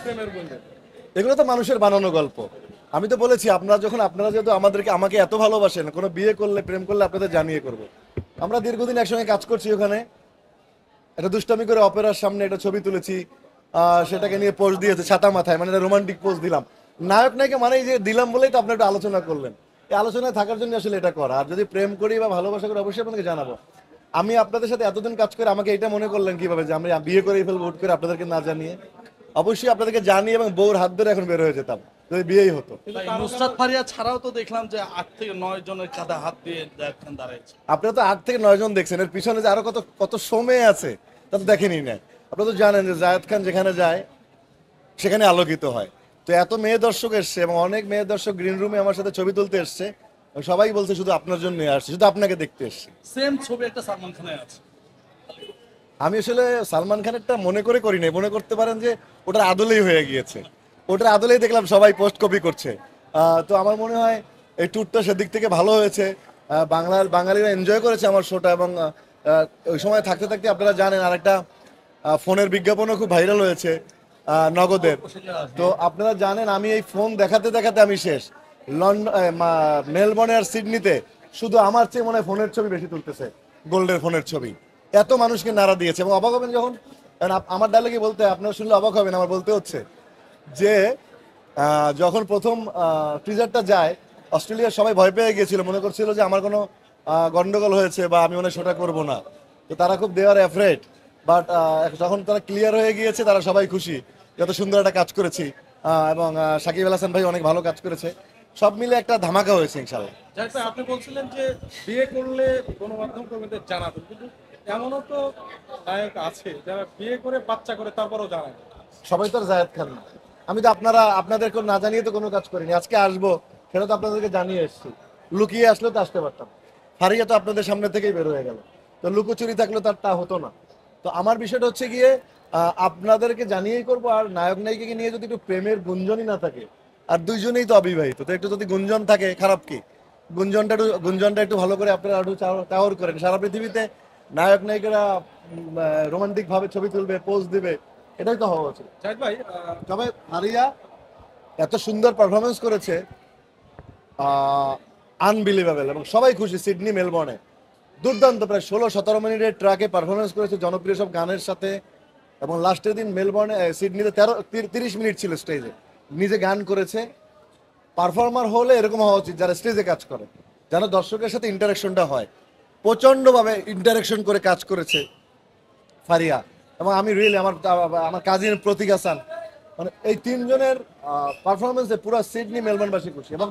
প্রেমের বন্ধু? এগুলো তো মানুষের বানানো গল্প। আমি তো বলেছি আপনারা যেহেতু আমাকে এত ভালোবাসেন, কোনো বিয়ে করলে প্রেম করলে আপনাদের জানিয়ে করব। আমরা দীর্ঘদিন একসঙ্গে কাজ করছি, ওখানে একটা দুষ্টামি করে অপেরার সামনে একটা ছবি তুলেছি, সেটাকে নিয়ে পোজ দিয়েছে ছাতা মাথায়, মানে রোমান্টিক পোজ দিলাম। নায়ক নায়িকা মানে এই যে দিলাম বলেই তো আপনি একটা আলোচনা করলেন, এই আলোচনায় থাকার জন্য আসলে এটা করা। আর যদি প্রেম করি বা ভালোবাসা করি অবশ্যই আপনাকে জানাবো। আমি আপনাদের সাথে এতদিন কাজ করে আমাকে এটা মনে করলেন কিভাবে যে আমি বিয়ে করেই ফেলবো হুট করে আপনাদেরকে না জানিয়ে? অবশ্যই আপনাদেরকে জানিয়ে এবং বউর হাত ধরে এখন বের হয়ে যেতাম যদি বিয়েই হতো। ভাই, নুসরাত ফারিয়া ছাড়াও তো দেখলাম যে 8 থেকে 9 জনের কাঁধে হাত দিয়ে জায়েদ খান দাঁড়াইছে। আপনারা তো 8 থেকে 9 জন দেখছেন, এর পিছনে যে আরো কত কত সময় আছে তা তো দেখেনি না। আপনারা তো জানেন যে জায়েদ খান যেখানে যায় সেখানে আলোকিত হয়। তো এত মেয়ে দর্শক এসছে এবং অনেক মেয়ে দর্শক গ্রিন রুমে আমার সাথে ছবি তুলতে এসছে। সবাই বলছে শুধু আপনার জন্য আসছে, শুধু আপনাকে দেখতে এসছে। সেম ছবি একটা সালমান খানের আছে। আমি আসলে সালমান খানেরটা মনে করে করি নাই, মনে করতে পারেন যে ওটার আদলেই হয়ে গিয়েছে। ওটার আদলেই দেখলাম সবাই পোস্ট কপি করছে। তো আমার মনে হয় এই ট্যুরটা সেদিক থেকে ভালো হয়েছে। বাঙালিরা এনজয় করেছে আমার শোটা। এবং ওই সময় থাকতে থাকতে আপনারা জানেন আরেকটা ফোনের বিজ্ঞাপনও খুব ভাইরাল হয়েছে, নগদের। তো আপনারা জানেন আমি এই ফোন দেখাতে দেখাতে আমি শেষ। মেলবোর্নে আর সিডনিতে শুধু আমার চেয়ে মনে হয় ফোনের ছবি বেশি তুলতেছে, গোল্ডের ফোনের ছবি। এত মানুষকে নাড়া দিয়েছে এবং অবাক হবেন যখন, কারণ আমার ডায়লগে বলতে আপনারা শুনলে অবাক হবেন, আমার বলতে হচ্ছে যে যখন প্রথম টিজারটা যায় অস্ট্রেলিয়ার সবাই ভয় পেয়ে গিয়েছিল, মনে করছিল যে আমার কোনো গন্ডগোল হয়েছে বা আমি মনে হয় শোটা করবো না। তো তারা খুব দে আর অ্যাফ্রেড। বাট যখন তারা ক্লিয়ার হয়ে গিয়েছে তারা সবাই খুশি, যত সুন্দর একটা কাজ করেছি। এবং সাকিব আল হাসান ভাই অনেক ভালো কাজ করেছে। সব মিলে একটা ধামাকা হয়েছে ইনশাল্লাহ। জায়েদ ভাই, আপনি বলছিলেন যে বিয়ে করলে গণমাধ্যম কর্মীদের জানাবেন, কিন্তু এমনও তো নায়ক আছে যারা বিয়ে করে বাচ্চা করে তারপরেও জানায় না। সবাই তো আর জায়েদ খান না। আমি তো আপনাদেরকে না জানিয়ে তো কোনো কাজ করিনি। আজকে আসবো সেটা তো আপনাদেরকে জানিয়ে এসেছি। লুকিয়ে আসলেও তো আসতে পারতাম। ফারিয়া তো আপনাদের সামনে থেকেই বের হয়ে গেল। তো লুকোচুরি থাকলে তার তা হতো না। তো আমার বিষয়টা হচ্ছে গিয়ে আপনাদেরকে জানিয়েই করবো। আর নায়ক নায়িকাকে নিয়ে যদি একটু প্রেমের গুঞ্জনই না থাকে, আর দুইজনেই তো অবিবাহিত, তো একটু যদি গুঞ্জন থাকে খারাপ কি? গুঞ্জনটা একটু ভালো করে আপনারা একটু টাওয়ার করেন। সারা পৃথিবীতে নায়ক নায়িকারা রোমান্টিক ভাবে ছবি তুলবে, পোজ দিবে, এটাই তো হওয়া উচিত। জায়েদ ভাই, তবে আরিয়া এত সুন্দর পারফরমেন্স করেছে, আনবিলিভেবল, এবং সবাই খুশি। সিডনি মেলবোর্নে দুর্দান্ত, প্রায় 16-17 মিনিটের ট্রাকে পারফরমেন্স করেছে জনপ্রিয় সব গানের সাথে। এবং লাস্টের দিন মেলবোর্নে সিডনিতে 30 মিনিট ছিল স্টেজে, নিজে গান করেছে। পারফর্মার হলে এরকম হওয়া উচিত যারা স্টেজে কাজ করে, যেন দর্শকের সাথে ইন্টারাকশনটা হয়। প্রচন্ডভাবে ইন্টারাকশন করে কাজ করেছে ফারিয়া। এবং আমি রিয়েলি আমার কাজিন প্রতীক হাসান, মানে এই তিনজনের পারফরমেন্সে পুরো সিডনি মেলবোর্নবাসী খুশি। এবং